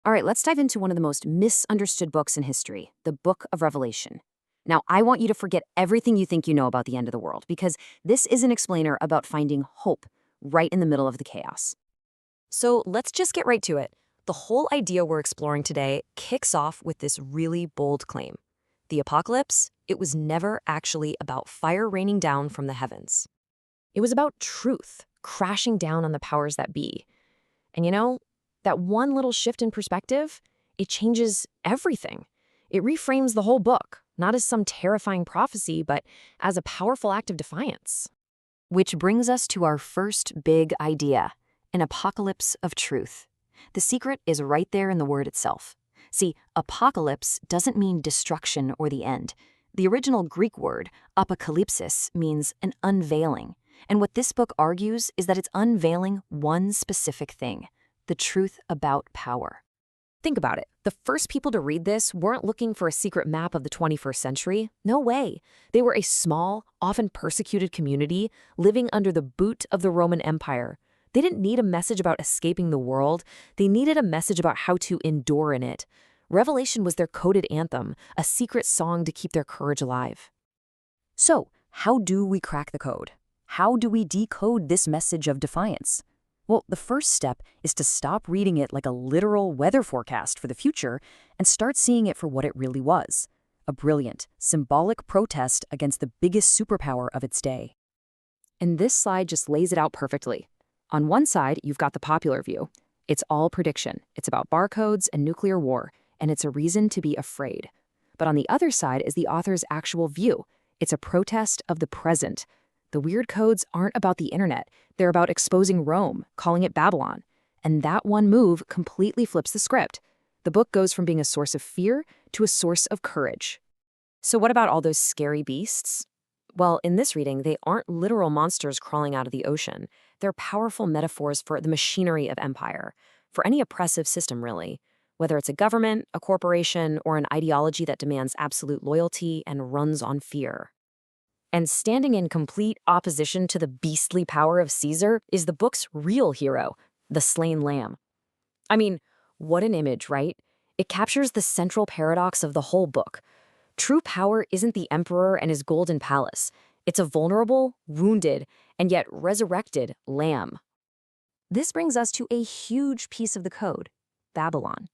All right, let's dive into one of the most misunderstood books in history, the Book of Revelation. Now, I want you to forget everything you think you know about the end of the world, because this is an explainer about finding hope right in the middle of the chaos. So let's just get right to it. The whole idea we're exploring today kicks off with this really bold claim. The apocalypse, it was never actually about fire raining down from the heavens. It was about truth crashing down on the powers that be. And that one little shift in perspective, it changes everything. It reframes the whole book, not as some terrifying prophecy, but as a powerful act of defiance. Which brings us to our first big idea, an apocalypse of truth. The secret is right there in the word itself. See, apocalypse doesn't mean destruction or the end. The original Greek word, apokalypsis, means an unveiling. And what this book argues is that it's unveiling one specific thing, the truth about power. Think about it. The first people to read this weren't looking for a secret map of the 21st century. No way. They were a small, often persecuted community living under the boot of the Roman Empire. They didn't need a message about escaping the world. They needed a message about how to endure in it. Revelation was their coded anthem, a secret song to keep their courage alive. So, how do we crack the code? How do we decode this message of defiance? Well, the first step is to stop reading it like a literal weather forecast for the future and start seeing it for what it really was, a brilliant, symbolic protest against the biggest superpower of its day. And this slide just lays it out perfectly. On one side, you've got the popular view. It's all prediction. It's about barcodes and nuclear war, and it's a reason to be afraid. But on the other side is the author's actual view. It's a protest of the present. The weird codes aren't about the internet. They're about exposing Rome, calling it Babylon. And that one move completely flips the script. The book goes from being a source of fear to a source of courage. So what about all those scary beasts? Well, in this reading, they aren't literal monsters crawling out of the ocean. They're powerful metaphors for the machinery of empire, for any oppressive system, really. Whether it's a government, a corporation, or an ideology that demands absolute loyalty and runs on fear. And standing in complete opposition to the beastly power of Caesar is the book's real hero, the slain lamb. I mean, what an image, right? It captures the central paradox of the whole book. True power isn't the emperor and his golden palace. It's a vulnerable, wounded, and yet resurrected lamb. This brings us to a huge piece of the code, Babylon.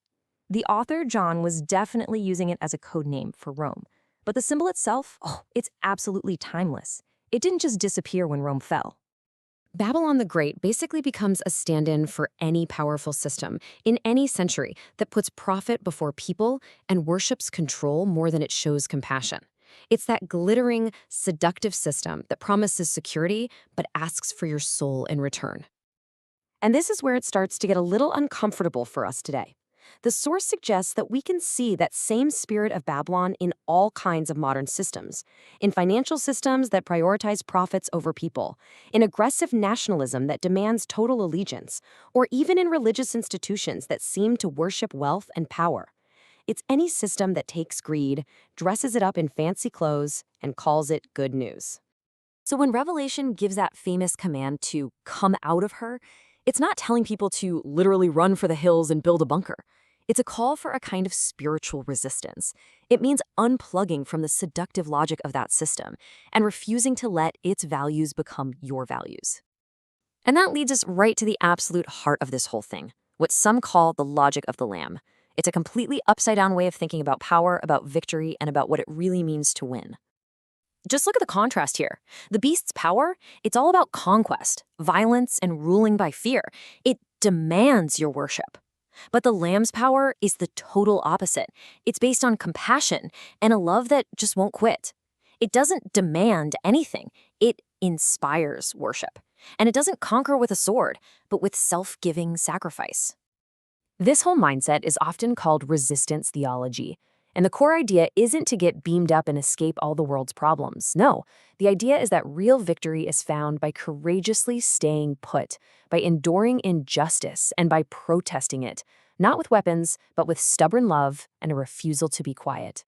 The author, John, was definitely using it as a code name for Rome. But the symbol itself, it's absolutely timeless. It didn't just disappear when Rome fell. Babylon the Great basically becomes a stand-in for any powerful system in any century that puts profit before people and worships control more than it shows compassion. It's that glittering, seductive system that promises security but asks for your soul in return. And this is where it starts to get a little uncomfortable for us today. The source suggests that we can see that same spirit of Babylon in all kinds of modern systems, in financial systems that prioritize profits over people, in aggressive nationalism that demands total allegiance, or even in religious institutions that seem to worship wealth and power. It's any system that takes greed, dresses it up in fancy clothes, and calls it good news. So when Revelation gives that famous command to come out of her, it's not telling people to literally run for the hills and build a bunker. It's a call for a kind of spiritual resistance. It means unplugging from the seductive logic of that system and refusing to let its values become your values. And that leads us right to the absolute heart of this whole thing, what some call the logic of the Lamb. It's a completely upside-down way of thinking about power, about victory, and about what it really means to win. Just look at the contrast here. The beast's power, it's all about conquest, violence, and ruling by fear. It demands your worship. But the lamb's power is the total opposite. It's based on compassion and a love that just won't quit. It doesn't demand anything. It inspires worship. And it doesn't conquer with a sword, but with self-giving sacrifice. This whole mindset is often called resistance theology. And the core idea isn't to get beamed up and escape all the world's problems. No, the idea is that real victory is found by courageously staying put, by enduring injustice, and by protesting it, not with weapons, but with stubborn love and a refusal to be quiet.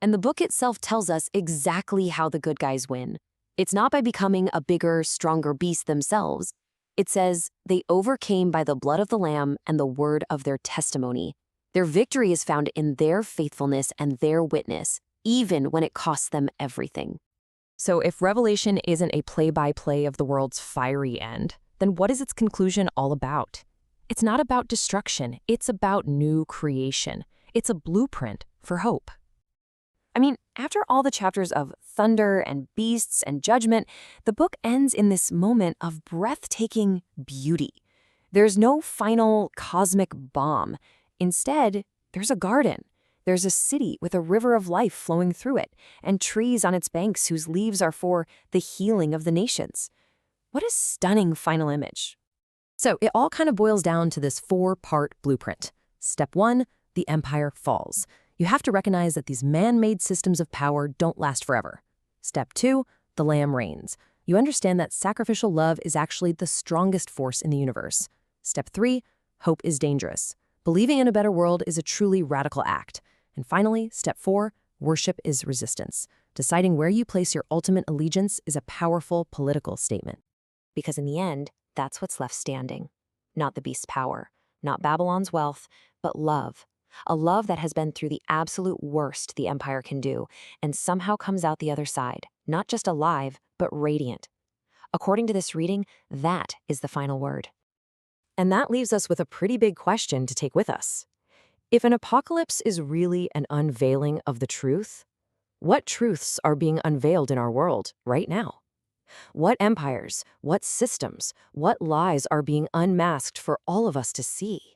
And the book itself tells us exactly how the good guys win. It's not by becoming a bigger, stronger beast themselves. It says, "They overcame by the blood of the Lamb and the word of their testimony." Their victory is found in their faithfulness and their witness, even when it costs them everything. So if Revelation isn't a play-by-play of the world's fiery end, then what is its conclusion all about? It's not about destruction, it's about new creation. It's a blueprint for hope. I mean, after all the chapters of thunder and beasts and judgment, the book ends in this moment of breathtaking beauty. There's no final cosmic bomb. Instead, there's a garden. There's a city with a river of life flowing through it, and trees on its banks whose leaves are for the healing of the nations. What a stunning final image. So it all kind of boils down to this 4-part blueprint. Step 1, the empire falls. You have to recognize that these man-made systems of power don't last forever. Step 2, the Lamb reigns. You understand that sacrificial love is actually the strongest force in the universe. Step 3, hope is dangerous. Believing in a better world is a truly radical act. And finally, step 4, worship is resistance. Deciding where you place your ultimate allegiance is a powerful political statement. Because in the end, that's what's left standing. Not the beast's power, not Babylon's wealth, but love. A love that has been through the absolute worst the empire can do, and somehow comes out the other side, not just alive, but radiant. According to this reading, that is the final word. And that leaves us with a pretty big question to take with us. If an apocalypse is really an unveiling of the truth, what truths are being unveiled in our world right now? What empires, what systems, what lies are being unmasked for all of us to see?